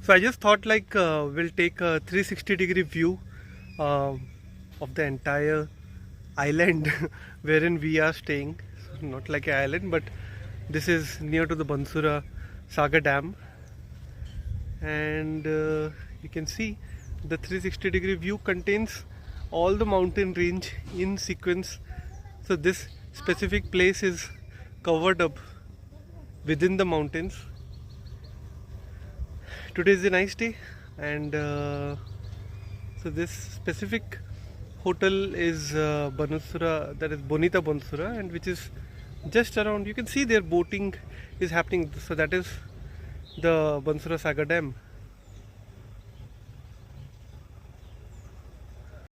So I just thought like we'll take a 360-degree view uh, of the entire island wherein we are staying. So not like an island, but this is near to the Bansura Sagar Dam, and you can see the 360-degree view contains all the mountain range in sequence. So this specific place is covered up within the mountains. Today is a nice day, and so this specific hotel is Banasura, that is Bonita Banasura, and which is just around. You can see their boating is happening. So that is the Bansura Sagar Dam.